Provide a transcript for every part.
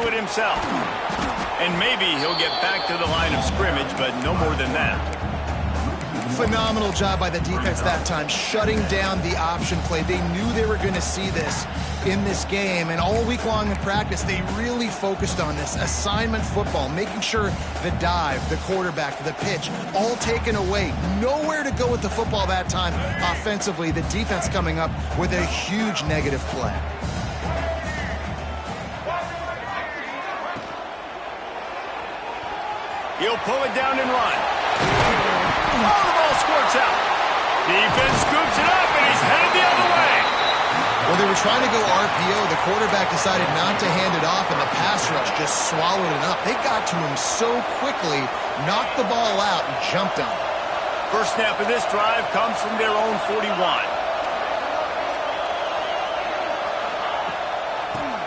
do it himself. And maybe he'll get back to the line of scrimmage, but no more than that. Phenomenal job by the defense that time, shutting down the option play. They knew they were going to see this in this game, and all week long in practice, they really focused on this assignment football, making sure the dive, the quarterback, the pitch, all taken away. Nowhere to go with the football that time offensively. The defense coming up with a huge negative play. He'll pull it down and run. Oh, the ball squirts out. Defense scoops it up, and he's headed the other way. Well, they were trying to go RPO. The quarterback decided not to hand it off, and the pass rush just swallowed it up. They got to him so quickly, knocked the ball out, and jumped on it. First snap of this drive comes from their own 41.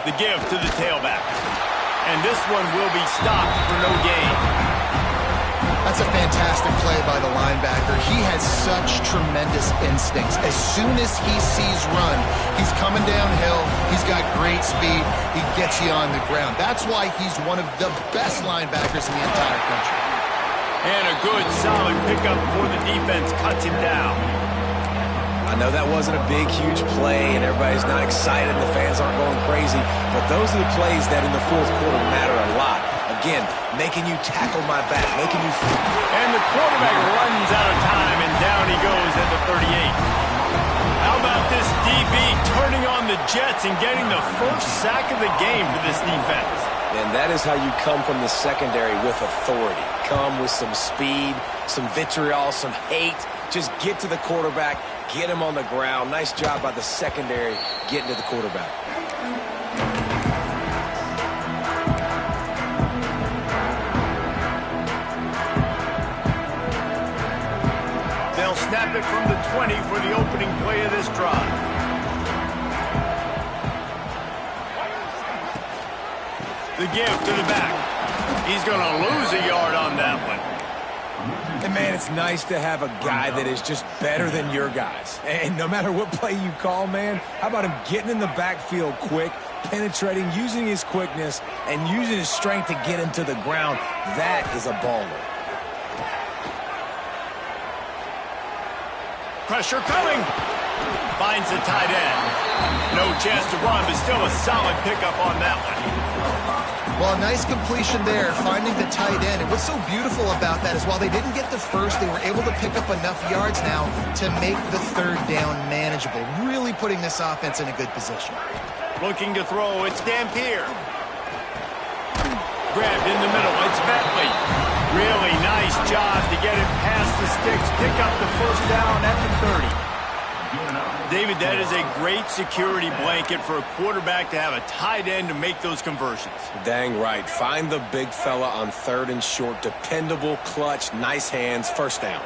The give to the tailback. And this one will be stopped for no gain. That's a fantastic play by the linebacker. He has such tremendous instincts. As soon as he sees run, he's coming downhill. He's got great speed. He gets you on the ground. That's why he's one of the best linebackers in the entire country. And a good, solid pickup before the defense cuts him down. I know that wasn't a big, huge play, and everybody's not excited, and the fans aren't going crazy, but those are the plays that in the fourth quarter matter a lot. Again, making you tackle my back, making you... And the quarterback runs out of time, and down he goes at the 38. How about this DB turning on the Jets and getting the first sack of the game for this defense? And that is how you come from the secondary with authority. Come with some speed, some vitriol, some hate. Just get to the quarterback, get him on the ground. Nice job by the secondary getting to the quarterback. They'll snap it from the 20 for the opening play of this drive. The give to the back. He's going to lose a yard on that one. And, man, it's nice to have a guy that is just better than your guys. And no matter what play you call, man, how about him getting in the backfield quick, penetrating, using his quickness, and using his strength to get him to the ground? That is a baller. Pressure coming. Finds the tight end. No chance to run, but still a solid pickup on that one. Well, a nice completion there, finding the tight end. And what's so beautiful about that is while they didn't get the first, they were able to pick up enough yards now to make the third down manageable. Really putting this offense in a good position. Looking to throw, it's Dampier. Grabbed in the middle, it's Bentley. Really nice job to get it past the sticks, pick up the first down at the 30. David, that is a great security blanket for a quarterback to have a tight end to make those conversions. Dang right. Find the big fella on third and short. Dependable, clutch, nice hands, first down.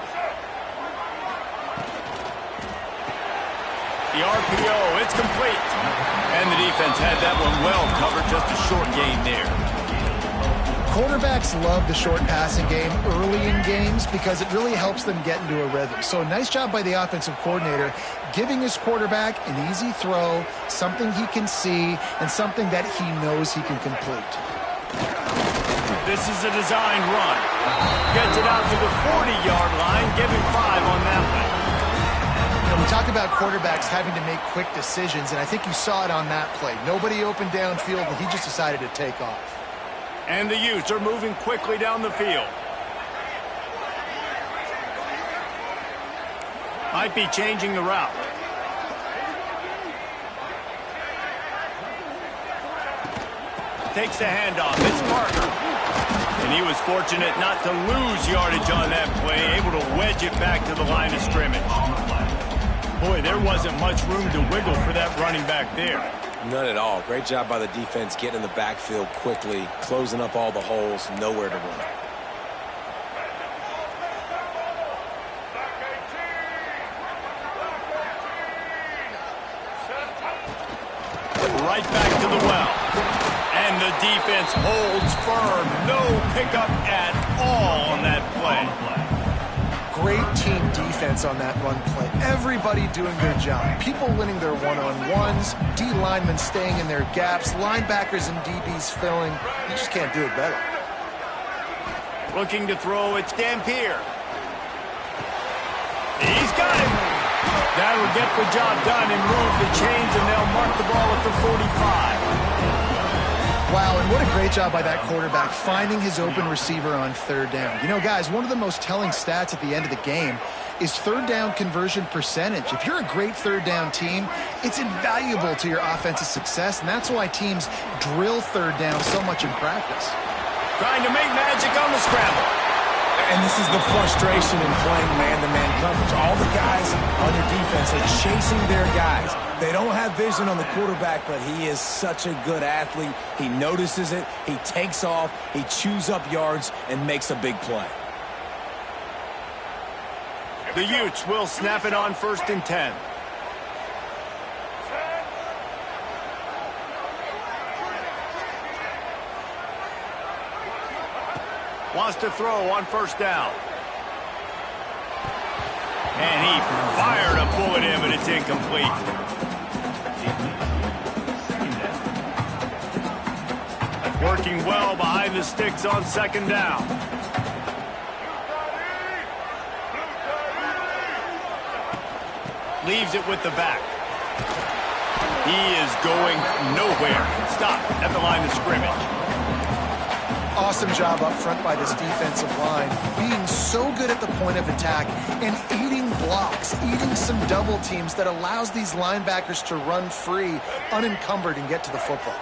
The RPO, it's complete. And the defense had that one well covered, just a short gain there. Quarterbacks love the short passing game early in games because it really helps them get into a rhythm. So nice job by the offensive coordinator giving his quarterback an easy throw, something he can see, and something that he knows he can complete. This is a designed run. Gets it out to the 40-yard line, giving 5 on that one. We talk about quarterbacks having to make quick decisions, and I think you saw it on that play. Nobody opened downfield, and he just decided to take off. And the Utes are moving quickly down the field. Might be changing the route. Takes the handoff. It's Parker. And he was fortunate not to lose yardage on that play, able to wedge it back to the line of scrimmage. Boy, there wasn't much room to wiggle for that running back there. None at all. Great job by the defense getting in the backfield quickly, closing up all the holes, nowhere to run. Right back to the well. And the defense holds firm. No pickup at all on that play. Great team defense on that run play. Everybody doing their job. People winning their one-on-ones, D linemen staying in their gaps, linebackers and DBs filling. You just can't do it better. Looking to throw, it's Dampier. He's got it. That'll get the job done and move the chains, and they'll mark the ball at the 45. Wow, and what a great job by that quarterback finding his open receiver on third down. You know, guys, one of the most telling stats at the end of the game is third down conversion percentage. If you're a great third down team, it's invaluable to your offensive success, and that's why teams drill third down so much in practice. Trying to make magic on the scramble. And this is the frustration in playing man-to-man coverage. All the guys on your defense are chasing their guys. They don't have vision on the quarterback, but he is such a good athlete. He notices it, he takes off, he chews up yards, and makes a big play. The Utes will snap it on 1st and 10. Wants to throw on 1st down. And he fired a bullet in, but it's incomplete. Working well behind the sticks on 2nd down. Leaves it with the back. He is going nowhere. Stop at the line of scrimmage. Awesome job up front by this defensive line, being so good at the point of attack and eating blocks, eating some double teams that allows these linebackers to run free, unencumbered, and get to the football.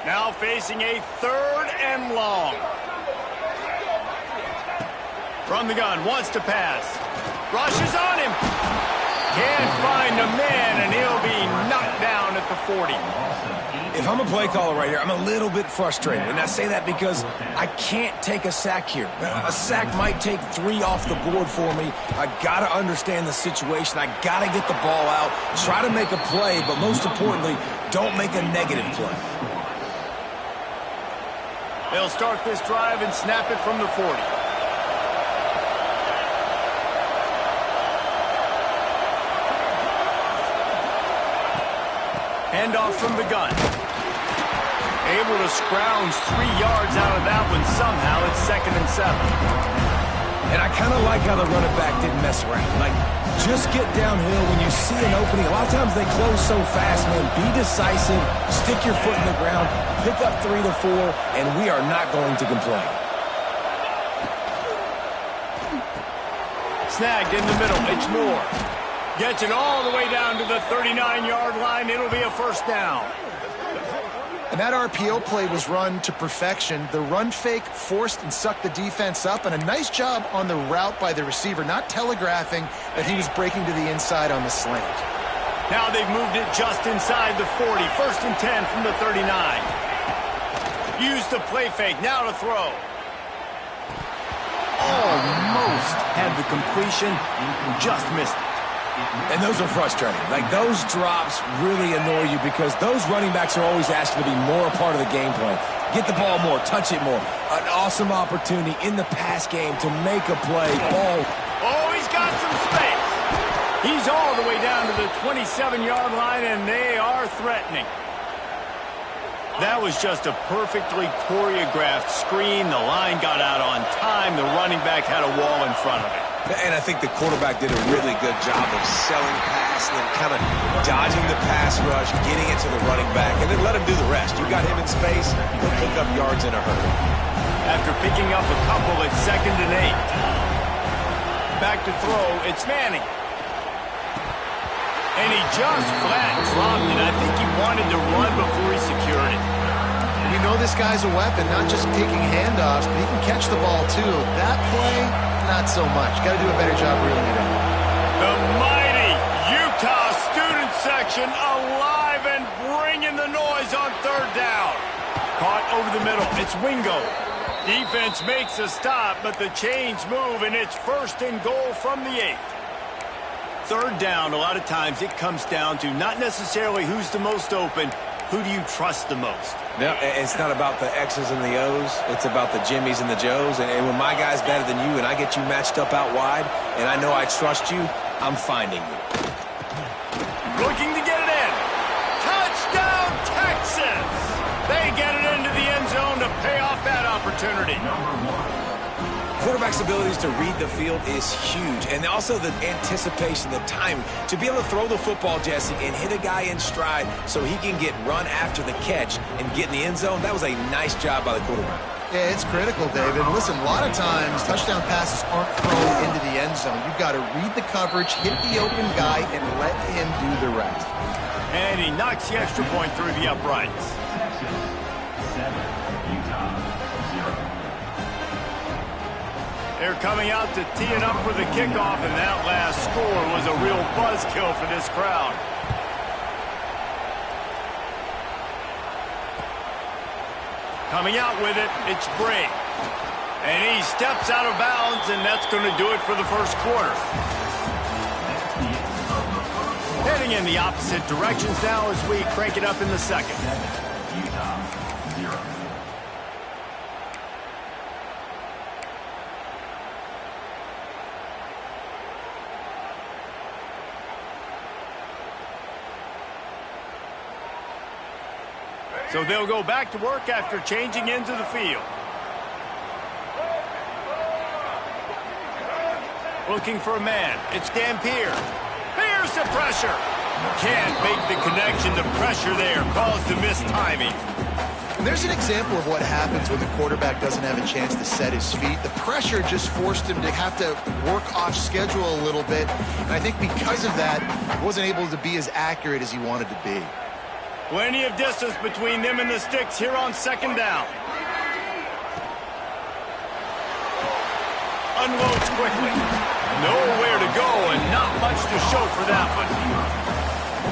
Now facing a 3rd and long. From the gun, wants to pass. Rushes on him. Can't find a man, and he'll be knocked down at the 40. If I'm a play caller right here, I'm a little bit frustrated. And I say that because I can't take a sack here. A sack might take 3 off the board for me. I got to understand the situation. I got to get the ball out, try to make a play, but most importantly, don't make a negative play. They'll start this drive and snap it from the 40. Handoff from the gun. Able to scrounge 3 yards out of that one somehow. It's 2nd and 7. And I kind of like how the running back didn't mess around. Like, just get downhill when you see an opening. A lot of times they close so fast, man. Be decisive, stick your foot in the ground, pick up 3 to 4, and we are not going to complain. Snagged in the middle. It's Moore. Gets it all the way down to the 39-yard line. It'll be a 1st down. And that RPO play was run to perfection. The run fake forced and sucked the defense up, and a nice job on the route by the receiver, not telegraphing that he was breaking to the inside on the slant. Now they've moved it just inside the 40. 1st and 10 from the 39. Use the play fake. Now to throw. Almost had the completion. Just missed it. And those are frustrating. Like, those drops really annoy you because those running backs are always asked to be more a part of the game plan. Get the ball more, touch it more. An awesome opportunity in the pass game to make a play. Ball. Oh, he's got some space. He's all the way down to the 27-yard line, and they are threatening. That was just a perfectly choreographed screen. The line got out on time. The running back had a wall in front of it. And I think the quarterback did a really good job of selling pass and then kind of dodging the pass rush, getting it to the running back, and then let him do the rest. You got him in space, he'll pick up yards in a hurry. After picking up a couple, it's 2nd and 8. Back to throw, it's Manning. And he just flat dropped it. I think he wanted to run before he secured it. We know this guy's a weapon, not just taking handoffs, but he can catch the ball too. That play, not so much. Got to do a better job reeling it in. The mighty Utah student section alive and bringing the noise on 3rd down. Caught over the middle. It's Wingo. Defense makes a stop, but the chains move, and it's 1st and goal from the 8. 3rd down, a lot of times it comes down to not necessarily who's the most open, Who do you trust the most? No, it's not about the X's and the O's. It's about the Jimmys and the Joes. And when my guy's better than you and I get you matched up out wide and I know I trust you, I'm finding you. Looking to get it in. Touchdown, Texas! They get it into the end zone to pay off that opportunity. Quarterback's abilities to read the field is huge, and also the anticipation, the time to be able to throw the football, Jesse, and hit a guy in stride so he can get run after the catch and get in the end zone. That was a nice job by the quarterback. Yeah, it's critical, David. Listen, a lot of times touchdown passes aren't thrown into the end zone. You've got to read the coverage, hit the open guy, and let him do the rest. And he knocks the extra point through the uprights. They're coming out to tee it up for the kickoff, and that last score was a real buzzkill for this crowd. Coming out with it, it's Brake. And he steps out of bounds, and that's going to do it for the first quarter. Heading in the opposite directions now as we crank it up in the second. So they'll go back to work after changing into the field. Looking for a man. It's Dampier. Here's the pressure. Can't make the connection. The pressure there caused the missed timing. And there's an example of what happens when the quarterback doesn't have a chance to set his feet. The pressure just forced him to have to work off schedule a little bit. And I think because of that, he wasn't able to be as accurate as he wanted to be. Plenty of distance between them and the sticks here on second down. Unloads quickly. Nowhere to go and not much to show for that one.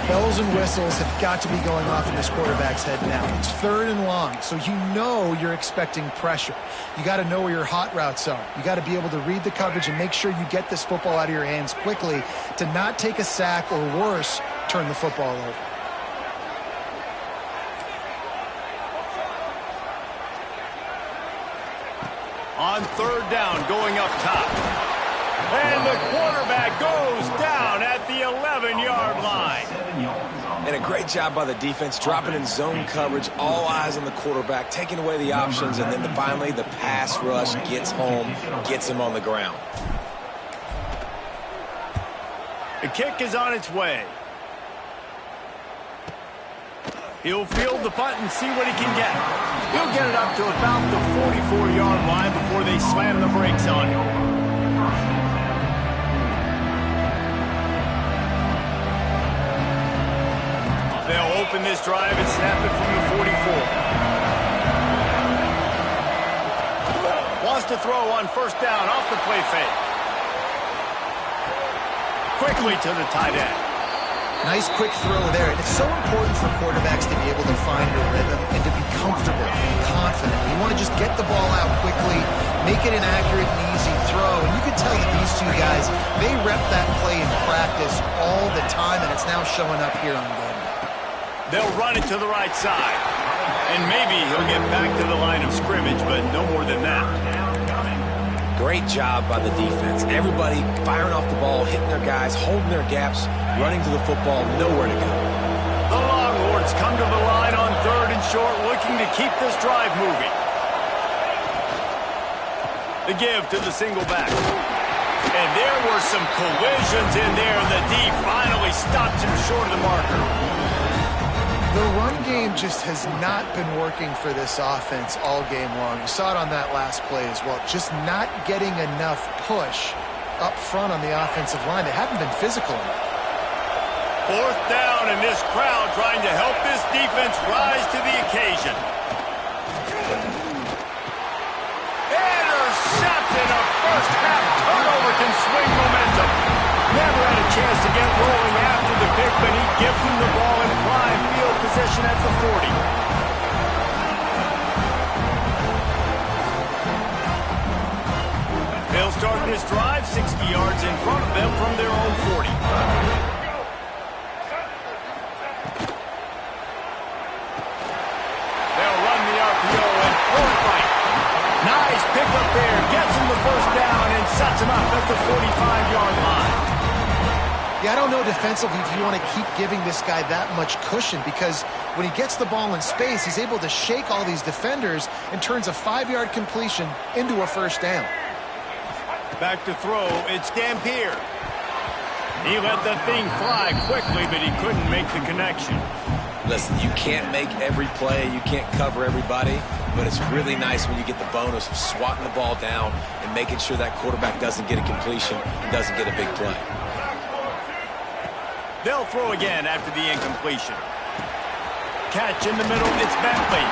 Bells and whistles have got to be going off in this quarterback's head now. It's 3rd and long, so you know you're expecting pressure. You got to know where your hot routes are. You got to be able to read the coverage and make sure you get this football out of your hands quickly to not take a sack or worse, turn the football over. On 3rd down, going up top. And the quarterback goes down at the 11-yard line. And a great job by the defense, dropping in zone coverage, all eyes on the quarterback, taking away the options, and then finally the pass rush gets home, gets him on the ground. The kick is on its way. He'll field the punt and see what he can get. He'll get it up to about the 44-yard line before they slam the brakes on him. They'll open this drive and snap it from the 44. Wants to throw on 1st down off the play fake. Quickly to the tight end. Nice quick throw there. And it's so important for quarterbacks to be able to find a rhythm and to be comfortable and confident. You want to just get the ball out quickly, make it an accurate and easy throw. And you can tell that these two guys, they rep that play in practice all the time, and it's now showing up here on game. They'll run it to the right side. And maybe he'll get back to the line of scrimmage, but no more than that. Great job by the defense. Everybody firing off the ball, hitting their guys, holding their gaps, running to the football, nowhere to go. The Longhorns come to the line on 3rd and short, looking to keep this drive moving. The give to the single back. And there were some collisions in there, and the D finally stops him short of the marker. The run game just has not been working for this offense all game long. You saw it on that last play as well. Just not getting enough push up front on the offensive line. They haven't been physical enough. 4th down, and this crowd trying to help this defense rise to the occasion. Intercepted. A first-half turnover can swing momentum. Never had a chance to get rolling after the pick, but he gives him the ball in prime field position at the 40. They'll start this drive 60 yards in front of them from their own 40. up there, gets him the first down, and sets him up at the 45-yard line. Yeah, I don't know defensively if you want to keep giving this guy that much cushion, because when he gets the ball in space, he's able to shake all these defenders and turns a 5-yard completion into a first down. Back to throw, it's Dampier. He let that thing fly quickly, but he couldn't make the connection. Listen, you can't make every play, you can't cover everybody, but it's really nice when you get the bonus of swatting the ball down and making sure that quarterback doesn't get a completion and doesn't get a big play. They'll throw again after the incompletion. Catch in the middle, it's Bentley.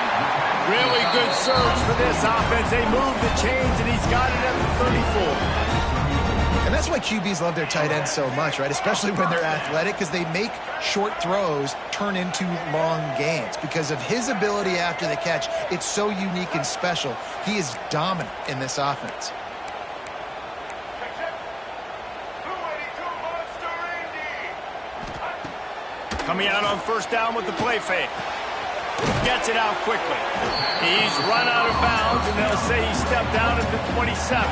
Really good surge for this offense. They move the chains, and he's got it at the 34. And that's why QBs love their tight ends so much, right? Especially when they're athletic, because they make short throws turn into long gains. Because of his ability after the catch, it's so unique and special. He is dominant in this offense. Coming out on first down with the play fake. Gets it out quickly. He's run out of bounds, and they'll say he stepped down at the 27.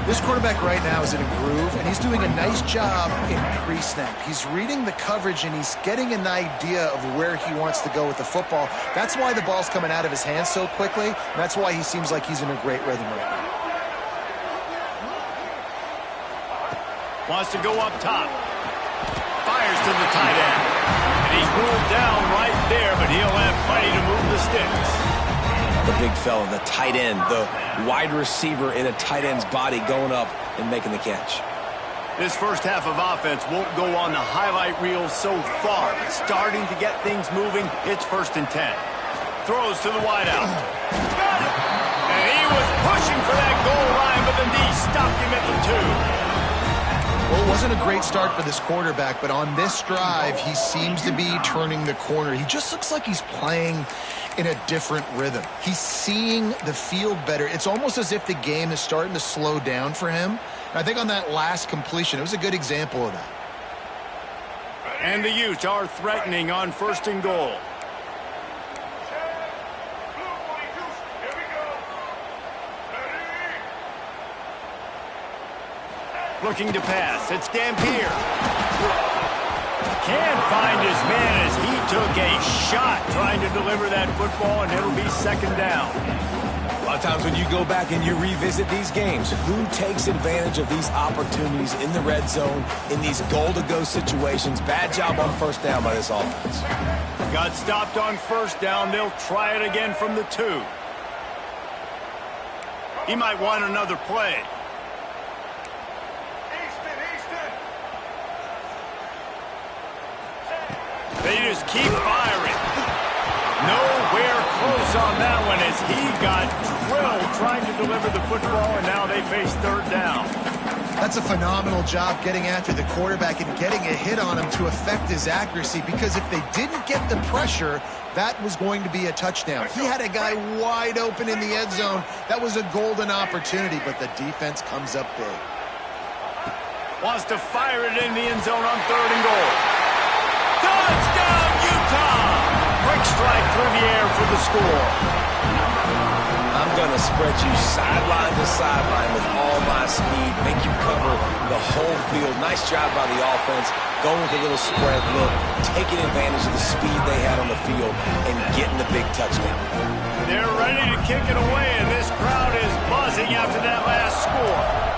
This quarterback right now is in a groove, and he's doing a nice job in pre-snap. He's reading the coverage, and he's getting an idea of where he wants to go with the football. That's why the ball's coming out of his hands so quickly, and that's why he seems like he's in a great rhythm right now. Wants to go up top. Fires to the tight end. And he's ruled down right there, but he'll have plenty to move the sticks. The big fella, the tight end, the wide receiver in a tight end's body going up and making the catch. This first half of offense won't go on the highlight reel so far, but starting to get things moving, it's 1st and 10. Throws to the wideout. Got it! And he was pushing for that goal line, but the knee stopped him at the 2. Well, it wasn't a great start for this quarterback, but on this drive, he seems to be turning the corner. He just looks like he's playing in a different rhythm. He's seeing the field better. It's almost as if the game is starting to slow down for him. And I think on that last completion, it was a good example of that. And the Utes are threatening on 1st and goal. Looking to pass. It's Dampier. Can't find his man as he took a shot trying to deliver that football, and it'll be 2nd down. A lot of times when you go back and you revisit these games, who takes advantage of these opportunities in the red zone, in these goal-to-go situations? Bad job on 1st down by this offense. Got stopped on 1st down. They'll try it again from the 2. He might want another play. They just keep firing. Nowhere close on that one as he got drilled trying to deliver the football, and now they face 3rd down. That's a phenomenal job getting after the quarterback and getting a hit on him to affect his accuracy, because if they didn't get the pressure, that was going to be a touchdown. He had a guy wide open in the end zone. That was a golden opportunity, but the defense comes up big. Wants to fire it in the end zone on 3rd and goal. Touchdown, Utah! Quick strike through the air for the score. I'm going to spread you sideline to sideline with all my speed, make you cover the whole field. Nice job by the offense, going with a little spread look, taking advantage of the speed they had on the field, and getting the big touchdown. They're ready to kick it away, and this crowd is buzzing after that last score.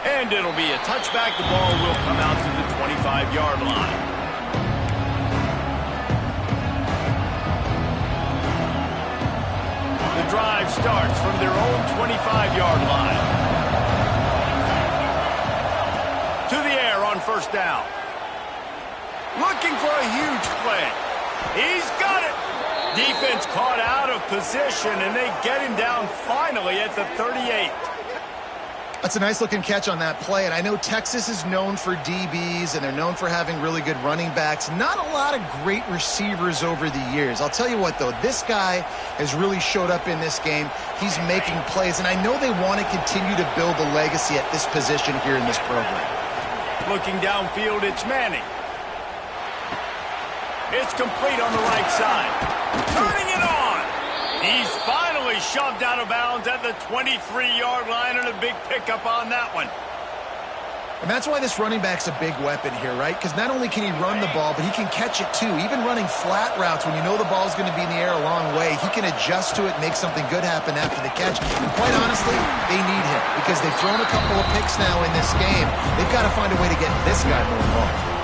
And it'll be a touchback. The ball will come out to the 25-yard line. The drive starts from their own 25-yard line. To the air on 1st down. Looking for a huge play. He's got it. Defense caught out of position, and they get him down finally at the 38. That's a nice-looking catch on that play, and I know Texas is known for DBs, and they're known for having really good running backs. Not a lot of great receivers over the years. I'll tell you what, though, this guy has really showed up in this game. He's making plays, and I know they want to continue to build a legacy at this position here in this program. Looking downfield, it's Manning. It's complete on the right side. Turning it on. He's finally shoved out of bounds at the 23-yard line, and a big pickup on that one. And that's why this running back's a big weapon here, right? Because not only can he run the ball, but he can catch it too. Even running flat routes when you know the ball's going to be in the air a long way, he can adjust to it, make something good happen after the catch. And quite honestly, they need him because they've thrown a couple of picks now in this game. They've got to find a way to get this guy more involved.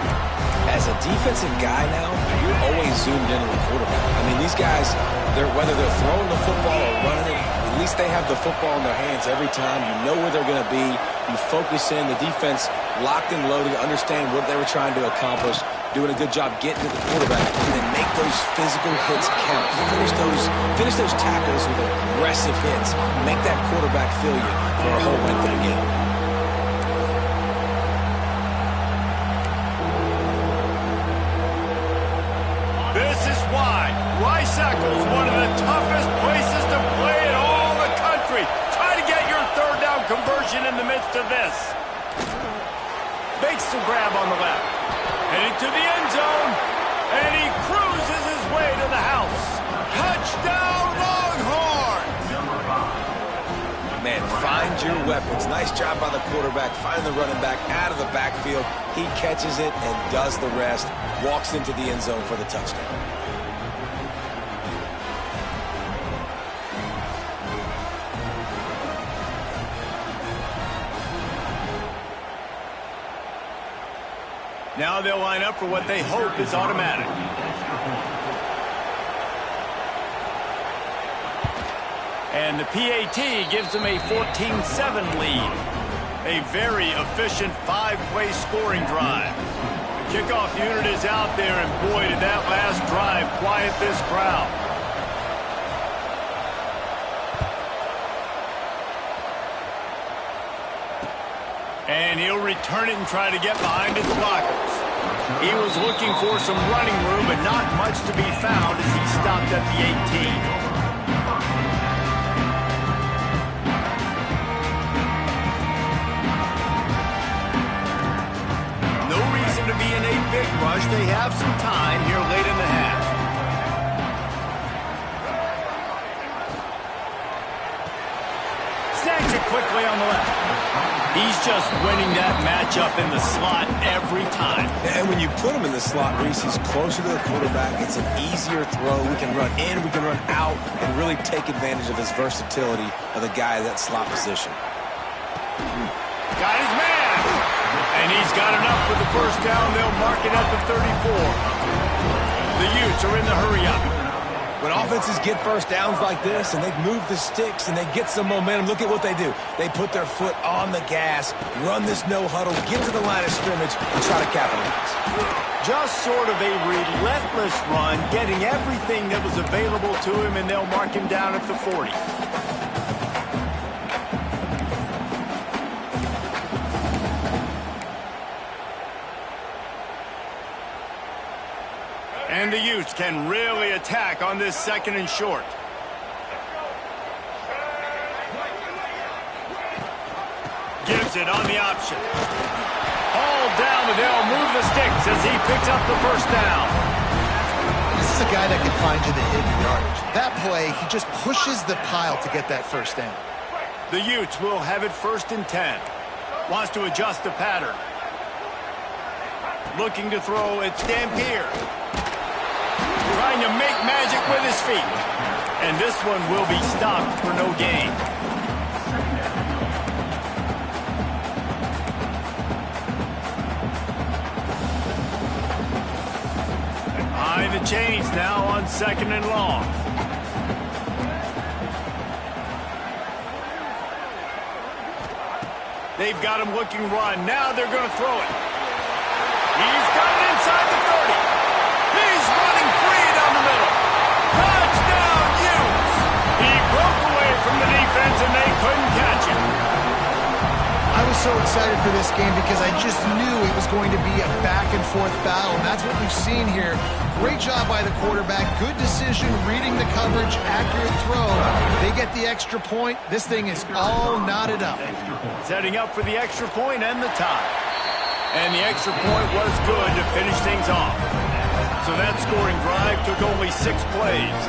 As a defensive guy now, you're always zoomed in on the quarterback. I mean, these guys, whether they're throwing the football or running it, at least they have the football in their hands every time. You know where they're going to be. You focus in. The defense locked and loaded, understand what they were trying to accomplish, doing a good job getting to the quarterback, and then make those physical hits count. Finish those tackles with aggressive hits. Make that quarterback feel you for a whole length of the game. This is why Rice-Eccles, one of the toughest places to play in all the country. Try to get your third down conversion in the midst of this. Makes the grab on the left. Heading to the end zone. And he cruises his way to the house. Touchdown, Longhorns! Man, find your weapons. Nice job by the quarterback. Find the running back out of the backfield. He catches it and does the rest. Walks into the end zone for the touchdown. Now they'll line up for what they hope is automatic. And the PAT gives them a 14-7 lead. A very efficient 5-play scoring drive. The kickoff unit is out there, and boy, did that last drive quiet this crowd. And he'll return it and try to get behind his blockers. He was looking for some running room, but not much to be found as he stopped at the 18. To be in a big rush. They have some time here late in the half. Snags it quickly on the left. He's just winning that matchup in the slot every time. And when you put him in the slot, Reese, he's closer to the quarterback. It's an easier throw. We can run in, we can run out, and really take advantage of his versatility of the guy in that slot position. Got his man. And he's got enough for the first down. They'll mark it at the 34. The Utes are in the hurry-up. When offenses get first downs like this and they move the sticks and they get some momentum, look at what they do. They put their foot on the gas, run this no-huddle, get to the line of scrimmage, and try to capitalize. Just sort of a relentless run, getting everything that was available to him, and they'll mark him down at the 40. And the Utes can really attack on this second and short. Gives it on the option. All down, but they'll move the sticks as he picks up the first down. This is a guy that can find you the hidden yardage. That play, he just pushes the pile to get that first down. The Utes will have it 1st and 10. Wants to adjust the pattern. Looking to throw, it's Dampier. Trying to make magic with his feet. And this one will be stopped for no gain. Behind the chains now on 2nd and long. They've got him looking run. Now they're going to throw it. He's got it inside the 30. He's running free down the middle. Touchdown, Utes! He broke away from the defense, and they couldn't catch him. I was so excited for this game because I just knew it was going to be a back-and-forth battle, and that's what we've seen here. Great job by the quarterback. Good decision, reading the coverage, accurate throw. They get the extra point. This thing is all knotted up. Setting up for the extra point and the tie. And the extra point was good to finish things off. So that scoring drive took only 6 plays.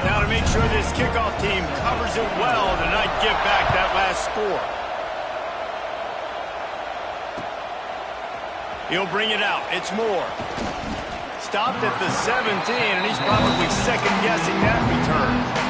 Now to make sure this kickoff team covers it well to not give back that last score. He'll bring it out. It's Moore. Stopped at the 17, and he's probably second-guessing that return.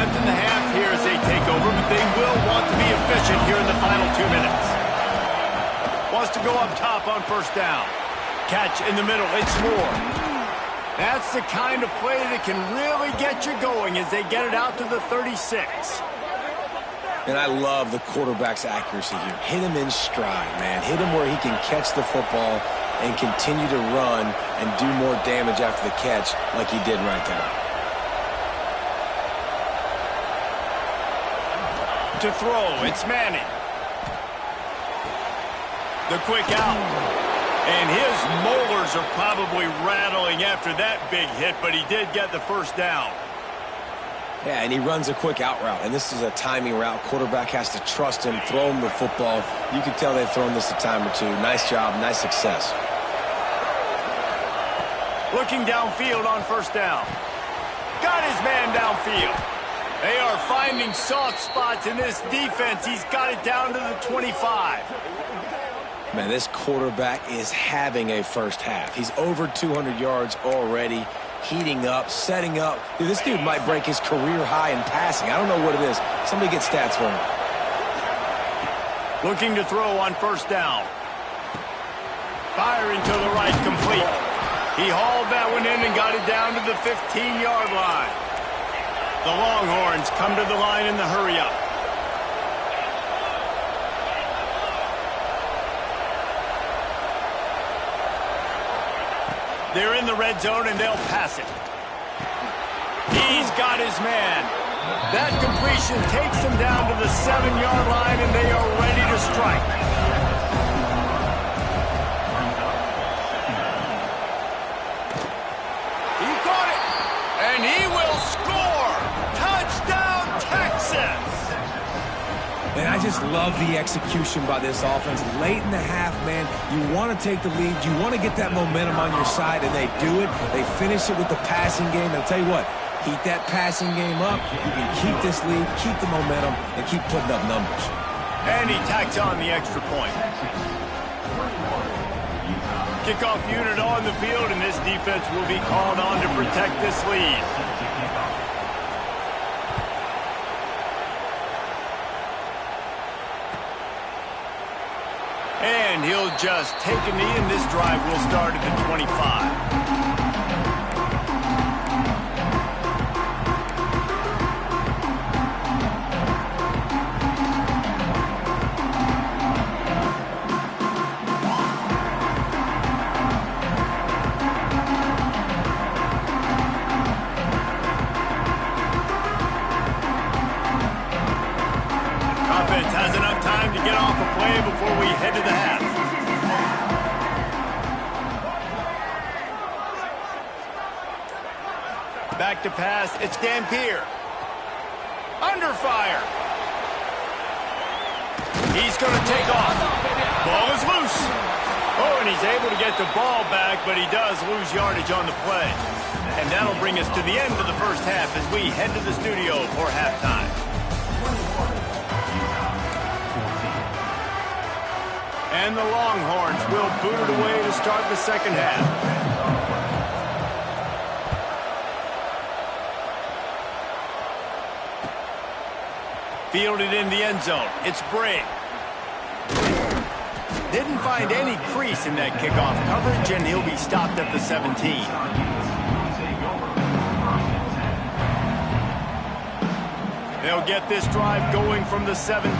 In the half here as they take over, but they will want to be efficient here in the final 2 minutes. Wants to go up top on first down. Catch in the middle, it's Moore. That's the kind of play that can really get you going as they get it out to the 36. And I love the quarterback's accuracy here. Hit him in stride, man. Hit him where he can catch the football and continue to run and do more damage after the catch like he did right there. To throw, it's Manning. The quick out. And his molars are probably rattling after that big hit, but he did get the first down. Yeah, and he runs a quick out route, and this is a timing route. Quarterback has to trust him, throw him the football. You can tell they've thrown this a time or two. Nice job, nice success. Looking downfield on first down. Got his man downfield. They are finding soft spots in this defense. He's got it down to the 25. Man, this quarterback is having a first half. He's over 200 yards already, heating up, setting up. Dude, this dude might break his career high in passing. I don't know what it is. Somebody get stats for him. Looking to throw on first down. Firing to the right, complete. He hauled that one in and got it down to the 15-yard line. The Longhorns come to the line in the hurry-up. They're in the red zone, and they'll pass it. He's got his man. That completion takes them down to the 7-yard line, and they are ready to strike. He caught it, and he will score. Touchdown, Texas! And I just love the execution by this offense. Late in the half, man, you want to take the lead. You want to get that momentum on your side, and they do it. They finish it with the passing game. And I'll tell you what, keep that passing game up. You can keep this lead, keep the momentum, and keep putting up numbers. And he tacks on the extra point. Kickoff unit on the field, and this defense will be called on to protect this lead. And he'll just take a knee, and this drive will start at the 25. Has enough time to get off a play before we head to the half. Back to pass, it's Dampier. Under fire. He's going to take off. Ball is loose. Oh, and he's able to get the ball back, but he does lose yardage on the play. And that'll bring us to the end of the first half as we head to the studio for halftime. And the Longhorns will boot it away to start the second half. Fielded in the end zone. It's Bray. Didn't find any crease in that kickoff coverage, and he'll be stopped at the 17. They'll get this drive going from the 17.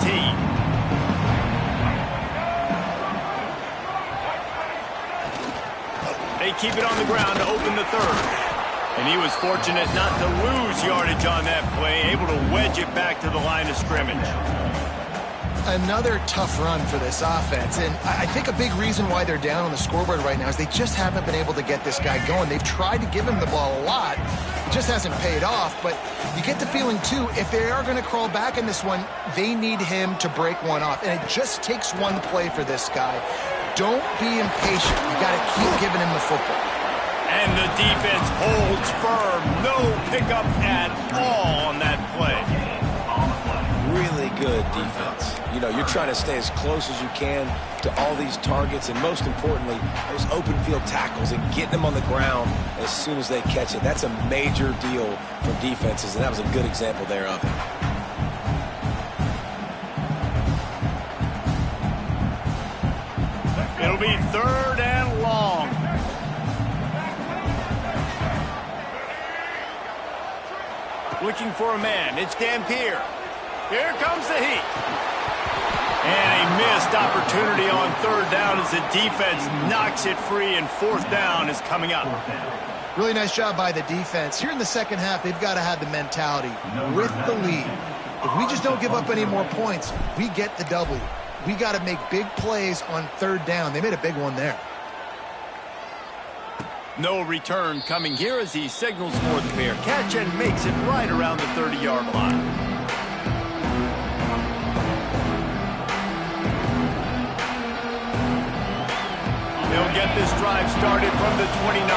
They keep it on the ground to open the third. And he was fortunate not to lose yardage on that play, able to wedge it back to the line of scrimmage. Another tough run for this offense, and I think a big reason why they're down on the scoreboard right now is they just haven't been able to get this guy going. They've tried to give him the ball a lot. It just hasn't paid off, but you get the feeling, too, if they are going to crawl back in this one, they need him to break one off, and it just takes one play for this guy. Don't be impatient. You got to keep giving him the football. And the defense holds firm. No pickup at all on that play. Really good defense. You know, you're trying to stay as close as you can to all these targets, and most importantly, those open field tackles and getting them on the ground as soon as they catch it. That's a major deal for defenses, and that was a good example there of it. It'll be 3rd and long. Looking for a man. It's Dampier. Here comes the heat. And a missed opportunity on 3rd down as the defense knocks it free, and 4th down is coming up. Really nice job by the defense. Here in the second half, they've got to have the mentality with the lead. If we just don't give up any more points, we get the W. We got to make big plays on 3rd down. They made a big one there. No return coming here as he signals for the fair catch and makes it right around the 30-yard line. They'll get this drive started from the 29.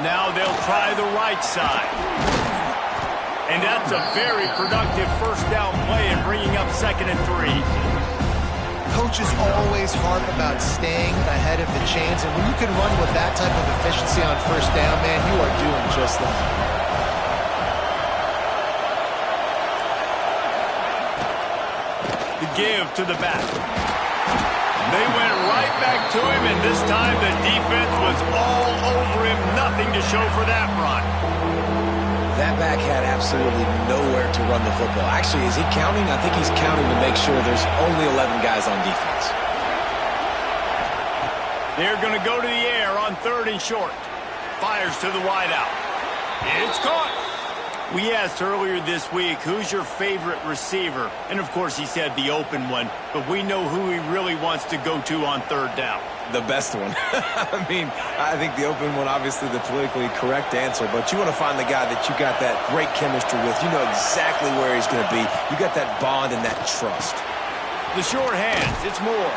Now they'll try the right side. And that's a very productive 1st down play and bringing up 2nd and 3. Coaches always harp about staying ahead of the chains, and when you can run with that type of efficiency on 1st down, man, you are doing just that. The give to the back. They went right back to him, and this time the defense was all over him. Nothing to show for that run. That back had absolutely nowhere to run the football. Actually, is he counting? I think he's counting to make sure there's only 11 guys on defense. They're going to go to the air on 3rd and short. Fires to the wideout. It's caught. We asked earlier this week, who's your favorite receiver? And, of course, he said the open one. But we know who he really wants to go to on 3rd down. The best one. I mean, I think the open one, obviously the politically correct answer, but you want to find the guy that you got that great chemistry with. You know exactly where he's going to be. You got that bond and that trust. The short hands, it's Moore.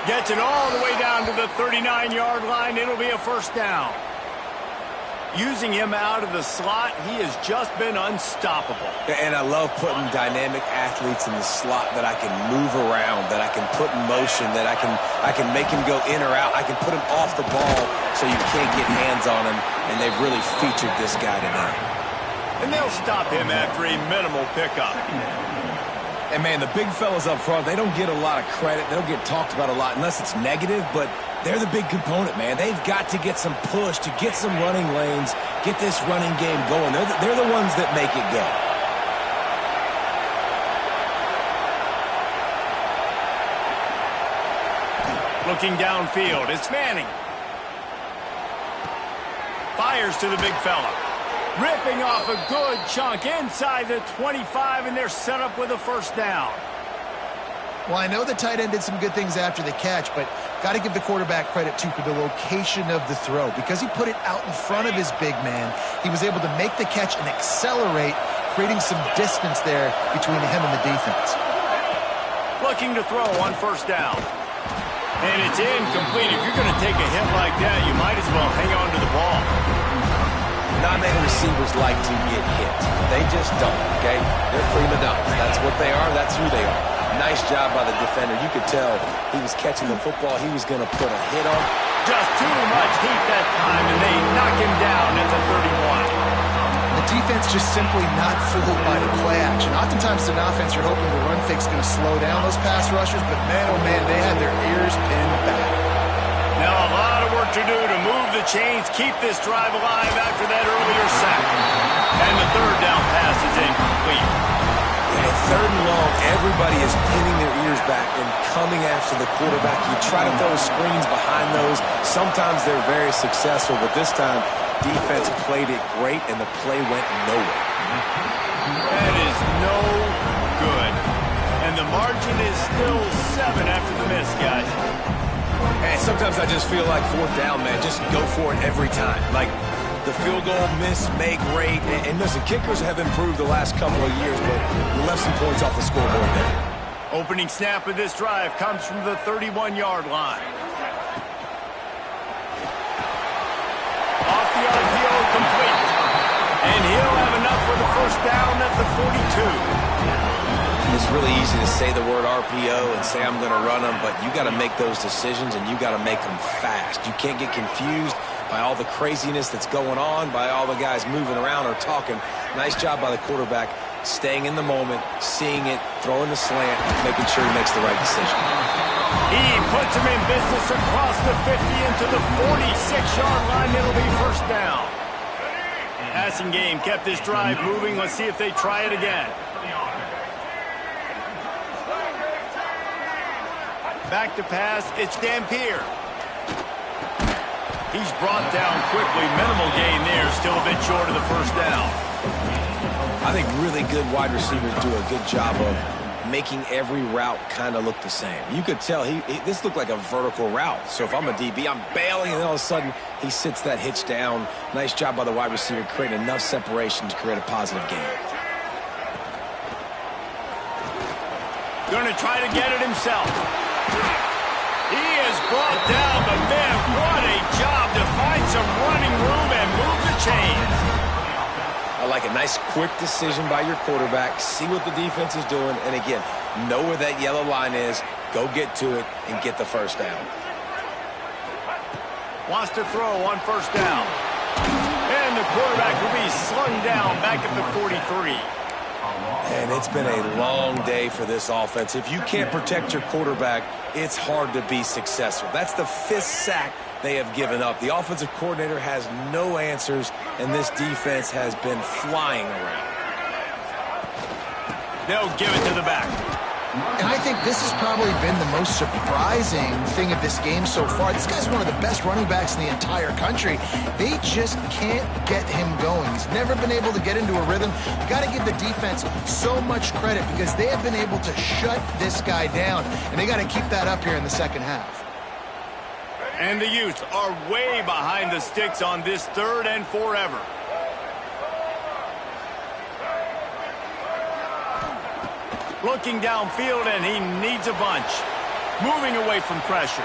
Gets it all the way down to the 39-yard line. It'll be a 1st down. Using him out of the slot, he has just been unstoppable. And I love putting dynamic athletes in the slot that I can move around, that I can put in motion, that I can make him go in or out. I can put him off the ball so you can't get hands on him, and they've really featured this guy today. And they'll stop him after a minimal pickup. And, man, the big fellas up front, they don't get a lot of credit. They don't get talked about a lot unless it's negative, but they're the big component, man. They've got to get some push, to get some running lanes, get this running game going. They're the ones that make it go. Looking downfield, it's Manning. Fires to the big fella. Ripping off a good chunk inside the 25, and they're set up with a 1st down. Well, I know the tight end did some good things after the catch, but got to give the quarterback credit, too, for the location of the throw. Because he put it out in front of his big man, he was able to make the catch and accelerate, creating some distance there between him and the defense. Looking to throw on 1st down. And it's incomplete. If you're going to take a hit like that, you might as well hang on to the ball. Not many receivers like to get hit. They just don't, okay? They're prima donnas. That's what they are. That's who they are. Nice job by the defender. You could tell he was catching the football. He was going to put a hit on. Just too much heat that time, and they knock him down at the 31. The defense just simply not fooled by the play action. Oftentimes, an offense, you're hoping the run fake's going to slow down those pass rushers, but man, oh man, they had their ears pinned back. Now a lot of work to do to move the chains, keep this drive alive after that earlier sack. And the 3rd down pass is incomplete. And 3rd and long, everybody is pinning their ears back and coming after the quarterback. You try to throw screens behind those. Sometimes they're very successful, but this time, defense played it great, and the play went nowhere. That is no good. And the margin is still 7 after the miss, guys. And sometimes I just feel like 4th down, man. Just go for it every time. Like the field goal miss, make rate. And listen, kickers have improved the last couple of years, but we left some points off the scoreboard there. Opening snap of this drive comes from the 31-yard line. Off the RPO, complete. And he'll have enough for the 1st down at the 42. It's really easy to say the word RPO and say I'm going to run them, but you got to make those decisions and you got to make them fast. You can't get confused by all the craziness that's going on, by all the guys moving around or talking. Nice job by the quarterback, staying in the moment, seeing it, throwing the slant, making sure he makes the right decision. He puts him in business across the 50 into the 46-yard line. It'll be 1st down. Passing game kept this drive moving. Let's see if they try it again. Back to pass, it's Dampier. He's brought down quickly. Minimal gain there, still a bit short of the 1st down. I think really good wide receivers do a good job of making every route kind of look the same. You could tell this looked like a vertical route. So if I'm a DB, I'm bailing, and all of a sudden he sits that hitch down. Nice job by the wide receiver creating enough separation to create a positive gain. Going to try to get it himself. He is brought down, but man, what a job to find some running room and move the chains. I like a nice quick decision by your quarterback. See what the defense is doing, and again, know where that yellow line is. Go get to it and get the 1st down. Wants to throw on 1st down. And the quarterback will be slung down back at the 43. And it's been a long day for this offense. If you can't protect your quarterback, it's hard to be successful. That's the 5th sack they have given up. The offensive coordinator has no answers, and this defense has been flying around. They'll give it to the back. And I think this has probably been the most surprising thing of this game so far. This guy's one of the best running backs in the entire country. They just can't get him going. He's never been able to get into a rhythm. You got to give the defense so much credit because they have been able to shut this guy down, and they got to keep that up here in the 2nd half. And the Utes are way behind the sticks on this 3rd and forever. Looking downfield, and he needs a bunch. Moving away from pressure.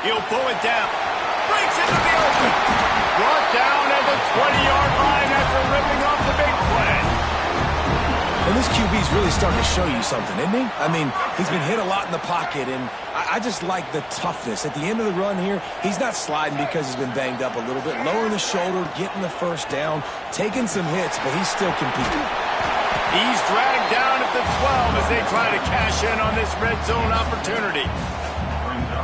He'll pull it down. Breaks into the open. Brought down at the 20-yard line after ripping off the big play. And this QB's really starting to show you something, isn't he? I mean, he's been hit a lot in the pocket, and I just like the toughness. At the end of the run here, he's not sliding because he's been banged up a little bit. Lowering the shoulder, getting the 1st down, taking some hits, but he's still competing. He's dragged down at the 12 as they try to cash in on this red zone opportunity.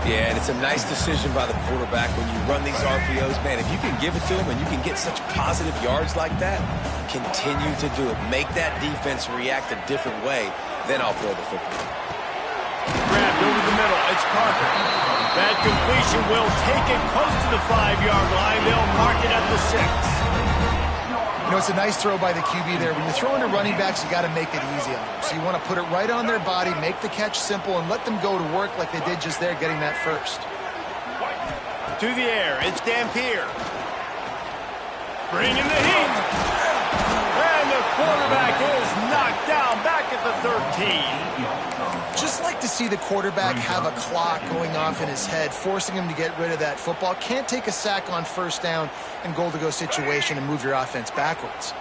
Yeah, and it's a nice decision by the quarterback when you run these RPOs. Man, if you can give it to him and you can get such positive yards like that, continue to do it. Make that defense react a different way, then I'll throw the football. Grabbed over the middle. It's Parker. That completion will take it close to the 5-yard line. They'll mark it at the 6. You know, it's a nice throw by the QB there. When you're throwing to running backs, you got to make it easy on them. So you want to put it right on their body, make the catch simple, and let them go to work like they did just there, getting that 1st. To the air, it's Dampier. Bringing the heat. And the quarterback is knocked down back at the 13. Just like to see the quarterback have a clock going off in his head, forcing him to get rid of that football. Can't take a sack on 1st down and goal-to-go situation and move your offense backwards.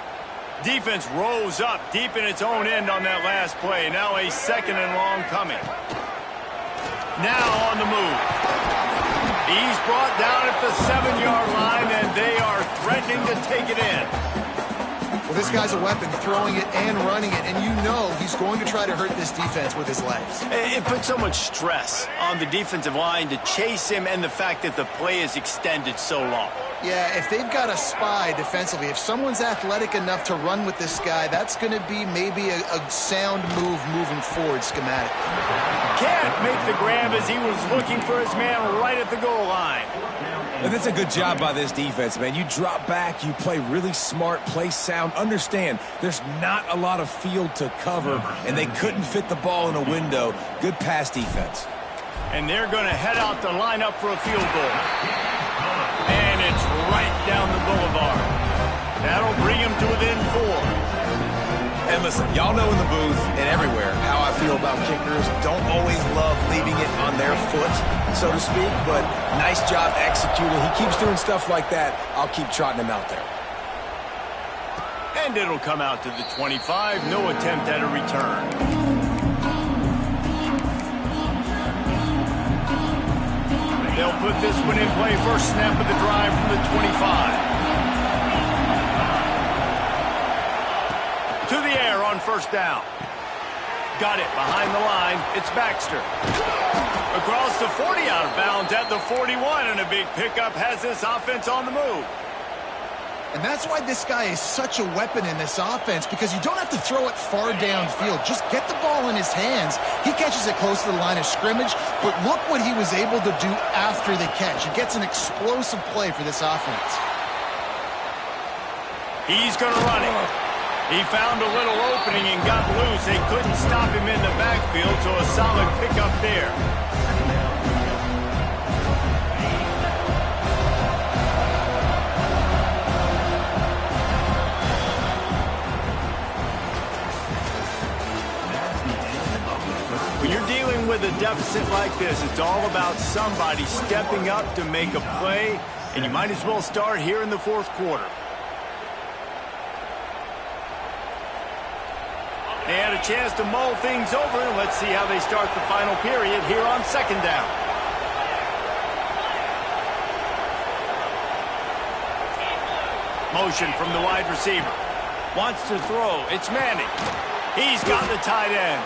Defense rose up deep in its own end on that last play. Now a 2nd and long coming. Now on the move. He's brought down at the 7-yard line, and they are threatening to take it in. Well, this guy's a weapon, throwing it and running it, and you know he's going to try to hurt this defense with his legs. It puts so much stress on the defensive line to chase him and the fact that the play is extended so long. Yeah, if they've got a spy defensively, if someone's athletic enough to run with this guy, that's going to be maybe a sound move moving forward schematically. Can't make the grab as he was looking for his man right at the goal line. And that's a good job by this defense, man. You drop back, you play really smart, play sound. Understand, there's not a lot of field to cover, and they couldn't fit the ball in a window. Good pass defense. And they're going to head out to line up for a field goal. And it's right down the boulevard. That'll bring him to within 4. And listen, y'all know in the booth and everywhere how I feel about kickers. Don't always love leaving it on their foot, so to speak, but nice job executing. He keeps doing stuff like that. I'll keep trotting him out there. And it'll come out to the 25. No attempt at a return. They'll put this one in play. First snap of the drive from the 25. To the air on first down. Got it behind the line. It's Baxter. Across the 40, out of bounds at the 41, and a big pickup has this offense on the move. And that's why this guy is such a weapon in this offense, because you don't have to throw it far downfield. Just get the ball in his hands. He catches it close to the line of scrimmage, but look what he was able to do after the catch. It gets an explosive play for this offense. He's going to run it. He found a little opening and got loose. They couldn't stop him in the backfield, so a solid pickup there. When you're dealing with a deficit like this, it's all about somebody stepping up to make a play, and you might as well start here in the fourth quarter. They had a chance to mull things over, and let's see how they start the final period here on second down. Motion from the wide receiver. Wants to throw. It's Manning. He's got the tight end.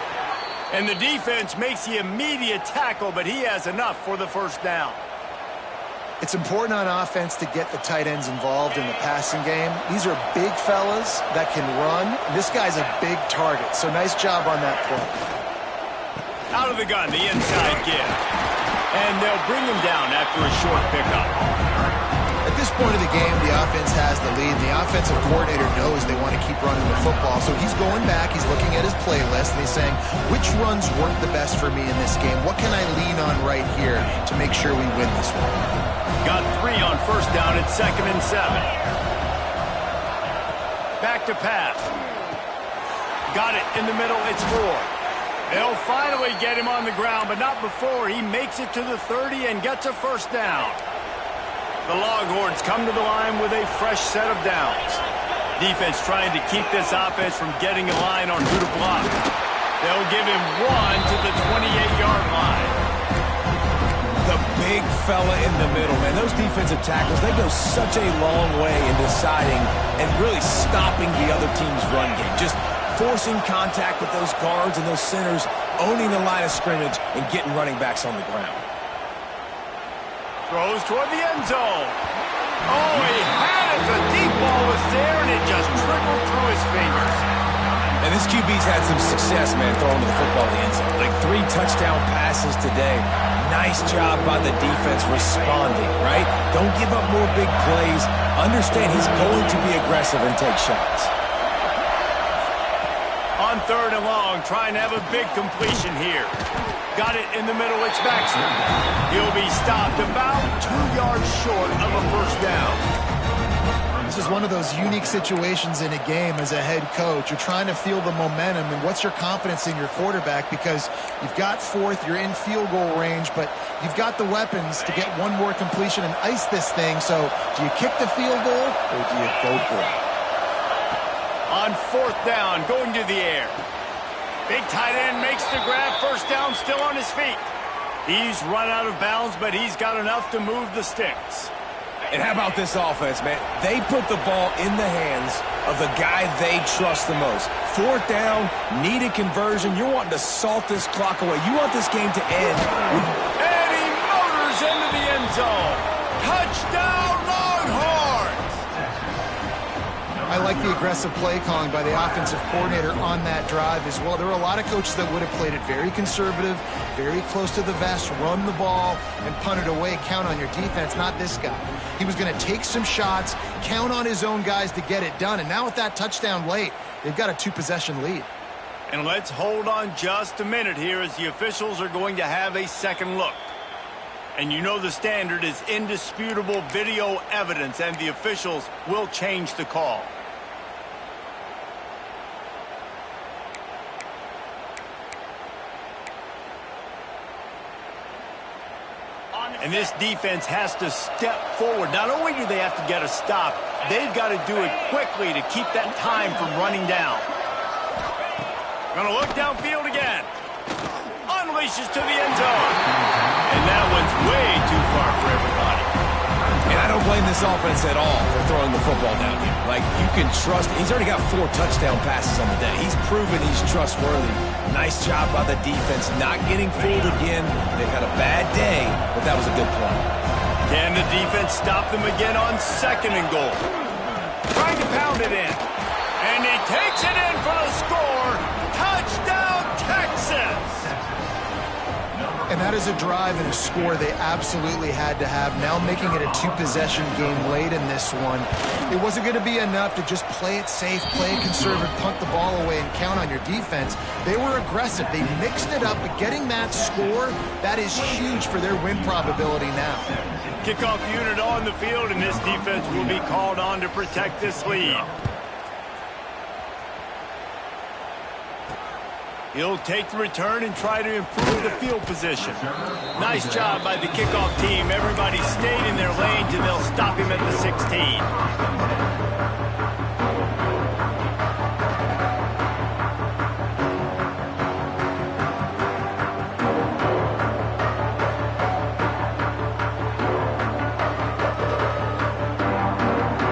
And the defense makes the immediate tackle, but he has enough for the first down. It's important on offense to get the tight ends involved in the passing game. These are big fellas that can run. This guy's a big target, so nice job on that play. Out of the gun, the inside give. And they'll bring him down after a short pickup. At this point of the game, the offense has the lead. The offensive coordinator knows they want to keep running the football, so he's going back, he's looking at his playlist, and he's saying, which runs work the best for me in this game? What can I lean on right here to make sure we win this one? Got 3 on first down at 2nd and 7. Back to pass. Got it in the middle, it's 4. They'll finally get him on the ground, but not before he makes it to the 30 and gets a first down. The Longhorns come to the line with a fresh set of downs. Defense trying to keep this offense from getting a line on who to block. They'll give him 1 to the 28-yard line. The big fella in the middle, man. Those defensive tackles, they go such a long way in deciding and really stopping the other team's run game. Just forcing contact with those guards and those centers, owning the line of scrimmage, and getting running backs on the ground. Throws toward the end zone. Oh, he had it. The deep ball was there, and it just trickled through his fingers. And this QB's had some success, man, throwing the football in the end zone. Like 3 touchdown passes today. Nice job by the defense responding, right? Don't give up more big plays. Understand he's going to be aggressive and take shots. On 3rd and long, trying to have a big completion here. Got it in the middle, it's Baxter. He'll be stopped about 2 yards short of a first down. This is one of those unique situations in a game as a head coach. You're trying to feel the momentum, and what's your confidence in your quarterback, because you've got 4th, you're in field goal range, but you've got the weapons to get one more completion and ice this thing. So do you kick the field goal or do you go for it? On 4th down, going to the air. Big tight end makes the grab. First down, still on his feet. He's run out of bounds, but he's got enough to move the sticks. And how about this offense, man? They put the ball in the hands of the guy they trust the most. 4th down, need a conversion. You're wanting to salt this clock away. You want this game to end. And he motors into the end zone. Touchdown, Longhorns! I like the aggressive play calling by the offensive coordinator on that drive as well. There were a lot of coaches that would have played it very conservative, very close to the vest, run the ball, and punt it away, count on your defense. Not this guy. He was going to take some shots, count on his own guys to get it done. And now with that touchdown late, they've got a 2-possession lead. And let's hold on just a minute here as the officials are going to have a second look. And you know the standard is indisputable video evidence, and the officials will change the call. And this defense has to step forward. Not only do they have to get a stop, they've got to do it quickly to keep that time from running down. Gonna look downfield again. Unleashes to the end zone. And that one's way too far for everybody. And I don't blame this offense at all for throwing the football down here. Like, you can trust. He's already got 4 touchdown passes on the day. He's proven he's trustworthy. Nice job by the defense, not getting fooled again. They've had a bad day, but that was a good play. Can the defense stop them again on 2nd and goal? Trying to pound it in. And he takes it in for the score. Touchdown, Texas! And that is a drive and a score they absolutely had to have. Now making it a 2-possession game late in this one. It wasn't going to be enough to just play it safe, play it conservative, punt the ball away, and count on your defense. They were aggressive. They mixed it up, but getting that score, that is huge for their win probability now. Kickoff unit on the field, and this defense will be called on to protect this lead. He'll take the return and try to improve the field position. Nice job by the kickoff team. Everybody stayed in their lanes, and they'll stop him at the 16.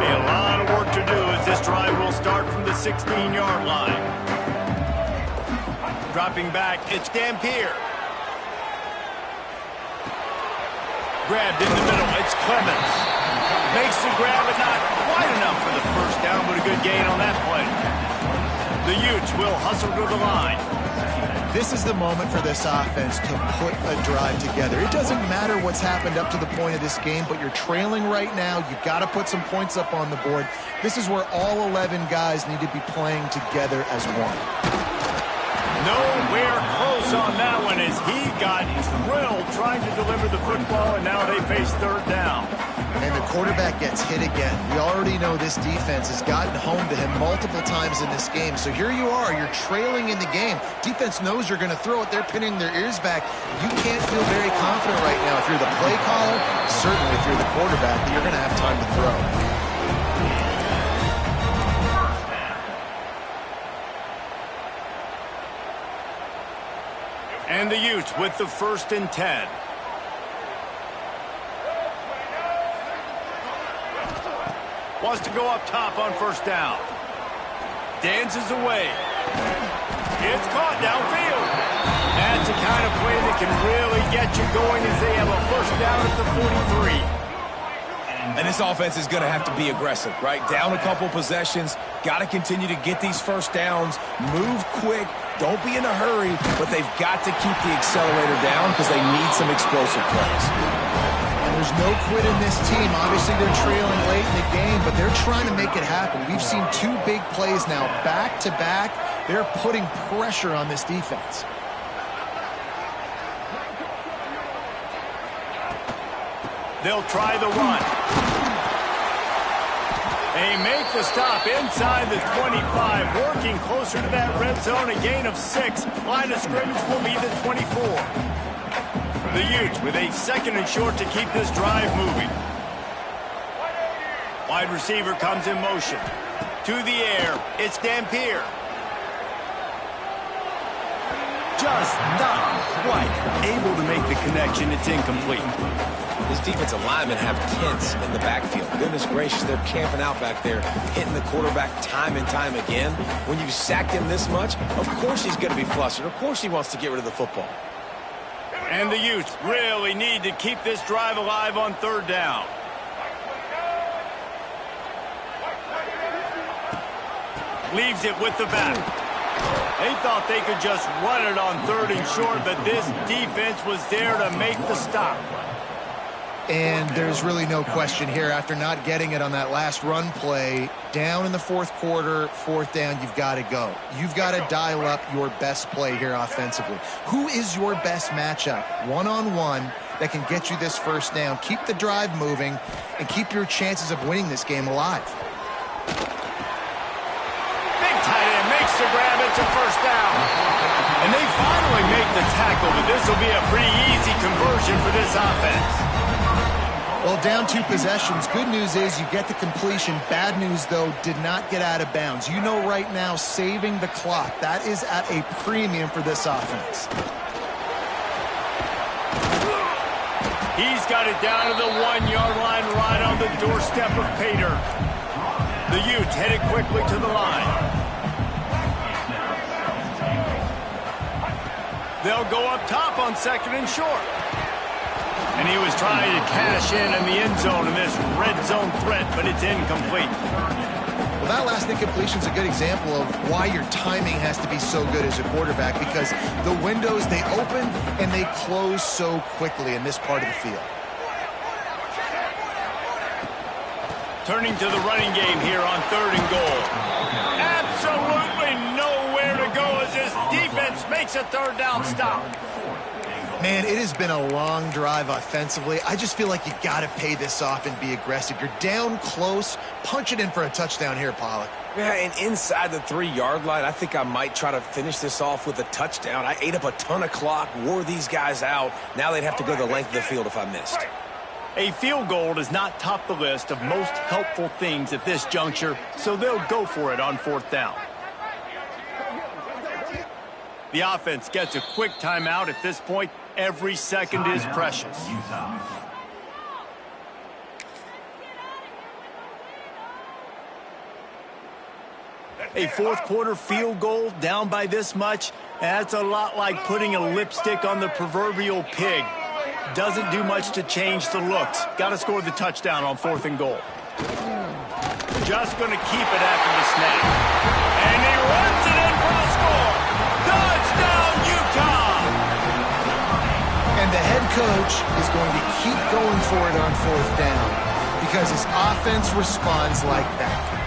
A lot of work to do as this drive will start from the 16-yard line. Dropping back, it's Dampier. Grabbed in the middle, it's Clemens. Makes the grab, but not quite enough for the first down, but a good gain on that play. The Utes will hustle to the line. This is the moment for this offense to put a drive together. It doesn't matter what's happened up to the point of this game, but you're trailing right now. You've got to put some points up on the board. This is where all 11 guys need to be playing together as one. Nowhere close on that one as he got drilled trying to deliver the football, and now they face 3rd down. And the quarterback gets hit again. We already know this defense has gotten home to him multiple times in this game. So here you are, you're trailing in the game. Defense knows you're going to throw it. They're pinning their ears back. You can't feel very confident right now if you're the play caller, certainly if you're the quarterback, that you're going to have time to throw. And the Utes with the 1st and 10. Wants to go up top on 1st down. Dances away. It's caught downfield. That's the kind of play that can really get you going as they have a 1st down at the 43. And this offense is going to have to be aggressive, right? Down a couple possessions. Got to continue to get these 1st downs. Move quick. Don't be in a hurry, but they've got to keep the accelerator down because they need some explosive plays. And there's no quit in this team. Obviously, they're trailing late in the game, but they're trying to make it happen. We've seen 2 big plays now, back-to-back. They're putting pressure on this defense. They'll try the run. They make the stop inside the 25, working closer to that red zone, a gain of 6. Line of scrimmage will be the 24. The Utes with a 2nd and short to keep this drive moving. Wide receiver comes in motion. To the air, it's Dampier. Just not quite able to make the connection. It's incomplete. His defensive linemen have tents in the backfield. Goodness gracious, they're camping out back there, hitting the quarterback time and time again. When you sacked him this much, of course he's going to be flustered. Of course he wants to get rid of the football. And the Utes really need to keep this drive alive on 3rd down. Leaves it with the back. They thought they could just run it on 3rd and short, but this defense was there to make the stop. And there's really no question here. After not getting it on that last run play, down in the 4th quarter, 4th down, you've got to go. You've got to dial up your best play here offensively. Who is your best matchup, one-on-one, that can get you this 1st down? Keep the drive moving and keep your chances of winning this game alive. Big tight end makes the grab. It's a 1st down. And they finally make the tackle, but this will be a pretty easy conversion for this offense. Well, down 2 possessions. Good news is you get the completion. Bad news, though, did not get out of bounds. You know right now, saving the clock, that is at a premium for this offense. He's got it down to the 1-yard line, right on the doorstep of Pater. The Utes headed quickly to the line. They'll go up top on 2nd and short. And he was trying to cash in the end zone in this red zone threat, but it's incomplete. Well, that last incompletion is a good example of why your timing has to be so good as a quarterback, because the windows, they open and they close so quickly in this part of the field. Turning to the running game here on 3rd and goal. Absolutely nowhere to go as this defense makes a 3rd down stop. Man, it has been a long drive offensively. I just feel like you got to pay this off and be aggressive. You're down close. Punch it in for a touchdown here, Pollack. Yeah, and inside the 3-yard line, I think I might try to finish this off with a touchdown. I ate up a ton of clock, wore these guys out. Now they'd have to go the length of the field if I missed. A field goal does not top the list of most helpful things at this juncture, so they'll go for it on 4th down. The offense gets a quick timeout at this point. Every second is precious. A 4th quarter field goal down by this much, that's a lot like putting a lipstick on the proverbial pig. Doesn't do much to change the looks. Got to score the touchdown on 4th and goal. Just going to keep it after the snap. And he runs it in for the score. Touchdown, Utah! And the head coach is going to keep going for it on 4th down because his offense responds like that.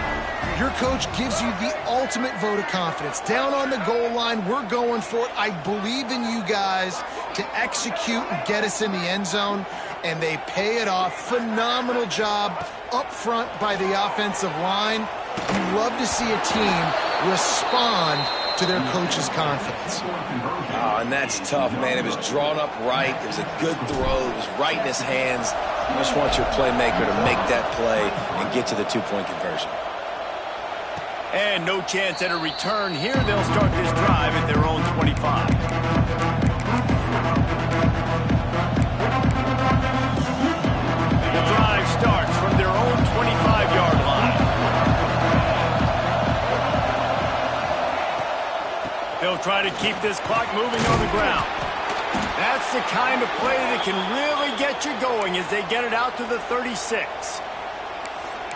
Your coach gives you the ultimate vote of confidence. Down on the goal line, we're going for it. I believe in you guys to execute and get us in the end zone, and they pay it off. Phenomenal job up front by the offensive line. You love to see a team respond to their coach's confidence. Oh, and that's tough, man. It was drawn up right. It was a good throw. It was right in his hands. You just want your playmaker to make that play and get to the 2-point conversion. And no chance at a return here. They'll start this drive at their own 25. The drive starts from their own 25-yard line. They'll try to keep this clock moving on the ground. That's the kind of play that can really get you going as they get it out to the 36.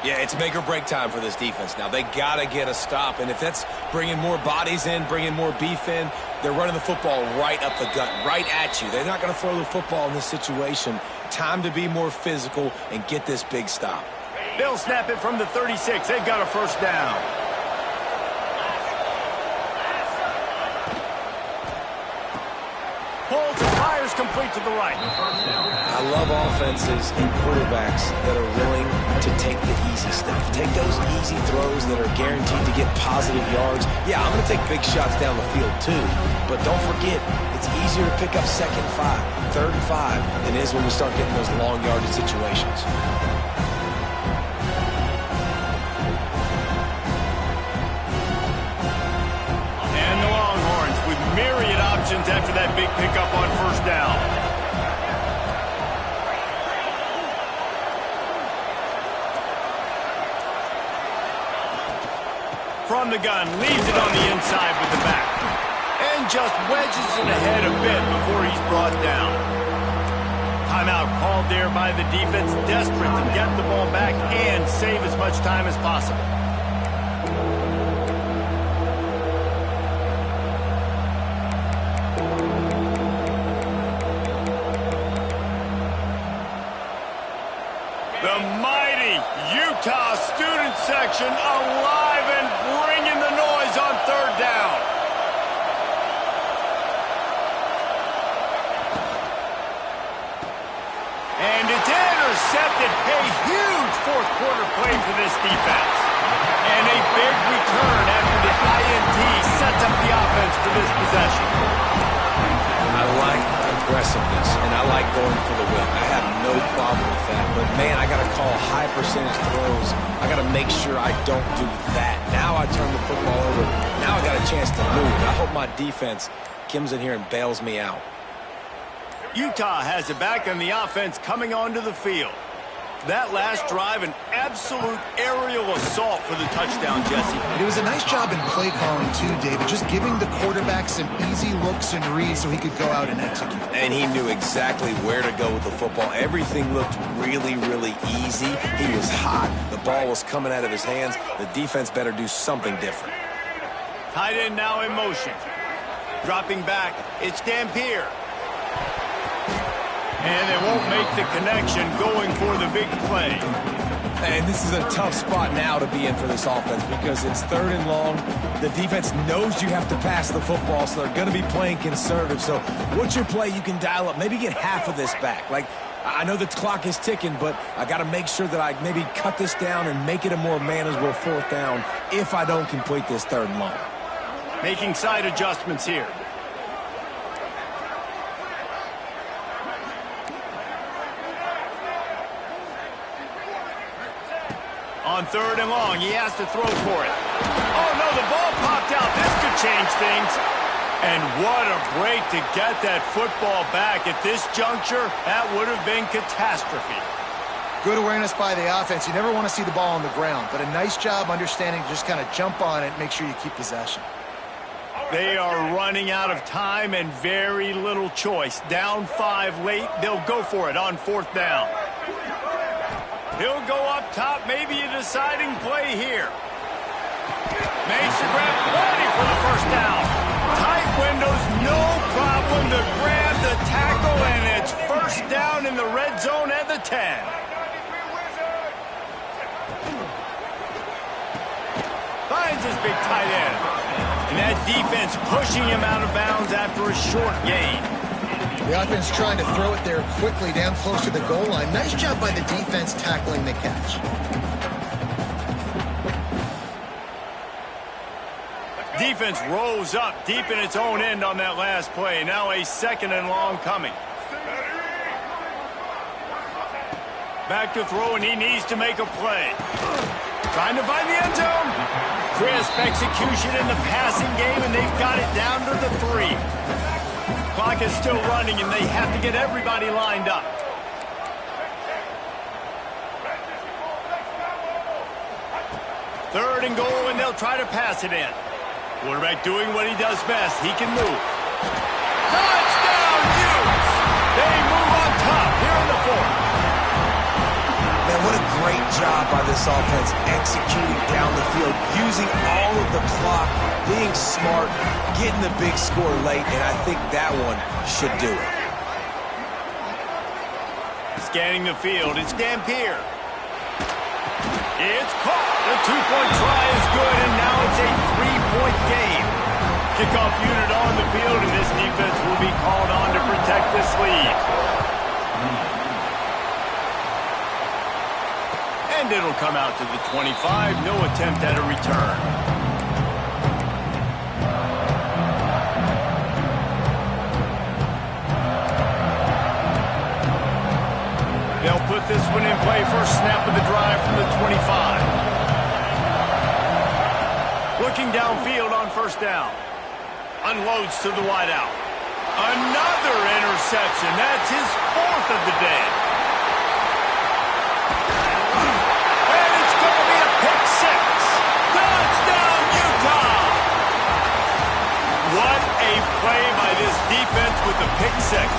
Yeah, it's make or break time for this defense now. They got to get a stop, and if that's bringing more bodies in, bringing more beef in, they're running the football right up the gut, right at you. They're not going to throw the football in this situation. Time to be more physical and get this big stop. They'll snap it from the 36. They've got a 1st down. Holds and fires complete to the right. I love offenses and quarterbacks that are willing to take the easy stuff. Take those easy throws that are guaranteed to get positive yards. Yeah, I'm going to take big shots down the field too, but don't forget, it's easier to pick up 2nd and 5, 3rd and 5 than it is when we start getting those long yardage situations. And the Longhorns with myriad options after that big pickup on 1st down. From the gun, leaves it on the inside with the back. And just wedges it ahead a bit before he's brought down. Timeout called there by the defense, desperate to get the ball back and save as much time as possible. The mighty Utah student section alive and bringing the noise on third down. And it's intercepted. A huge fourth quarter play for this defense. And a big return after the INT sets up the offense for this possession. I like aggressiveness, and I like going for the win. I have no problem with that. But, man, I got to call high percentage throws. I got to make sure I don't do that. Now I turn the football over. Now I got a chance to move. I hope my defense comes in here and bails me out. Utah has it back on the offense coming onto the field. That last drive, an absolute aerial assault for the touchdown, Jesse. It was a nice job in play calling, too, David, just giving the quarterback some easy looks and reads so he could go out and execute. And he knew exactly where to go with the football. Everything looked really, really easy. He was hot. The ball was coming out of his hands. The defense better do something different. Tight end now in motion. Dropping back, it's Dampier. And they won't make the connection going for the big play. And this is a tough spot now to be in for this offense because it's third and long. The defense knows you have to pass the football, so they're going to be playing conservative. So what's your play you can dial up? Maybe get half of this back. Like, I know the clock is ticking, but I got to make sure that I maybe cut this down and make it a more manageable fourth down if I don't complete this third and long. Making side adjustments here. On third and long, he has to throw for it. Oh, no, the ball popped out. This could change things. And what a break to get that football back. At this juncture, that would have been catastrophe. Good awareness by the offense. You never want to see the ball on the ground, but a nice job understanding to just kind of jump on it and make sure you keep possession. They are running out of time and very little choice. Down 5 late, they'll go for it on fourth down. He'll go up top, maybe a deciding play here. Makes the grab, ready for the first down. Tight windows, no problem to grab the tackle, and it's first down in the red zone at the 10. Finds his big tight end. And that defense pushing him out of bounds after a short gain. The offense trying to throw it there quickly down close to the goal line. Nice job by the defense tackling the catch. Defense rolls up deep in its own end on that last play. Now a second and long coming. Back to throw, and he needs to make a play. Trying to find the end zone. Crisp execution in the passing game, and they've got it down to the 3. Clock is still running, and they have to get everybody lined up. Third and goal, and they'll try to pass it in. Quarterback doing what he does best. He can move. Touchdown, Utes! They move on top here in the fourth. Man, what a great job by this offense executing down the field, using all of the clock, being smart, getting the big score late, and I think that one should do it. Scanning the field, it's Dampier. It's caught. The two-point try is good, and now it's a three-point game. Kickoff unit on the field, and this defense will be called on to protect this lead. And it'll come out to the 25. No attempt at a return. They'll put this one in play. First snap of the drive from the 25. Looking downfield on first down. Unloads to the wideout. Another interception. That's his fourth of the day. And it's going to be a pick six. Touchdown, Utah! What a play by this defense with the pick six.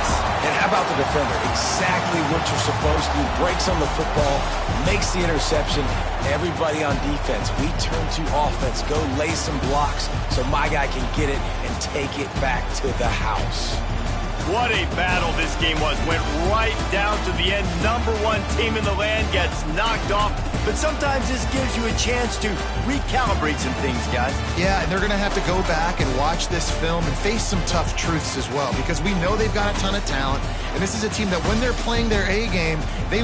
And how about the defender? Exactly what you're supposed to do. Breaks on the football, makes the interception. Everybody on defense, we turn to offense. Go lay some blocks so my guy can get it and take it back to the house. what a battle this game was. Went right down to the end. #1 team in the land gets knocked off. But sometimes this gives you a chance to recalibrate some things, guys. Yeah, and they're going to have to go back and watch this film and face some tough truths as well, because we know they've got a ton of talent, and this is a team that when they're playing their A game, they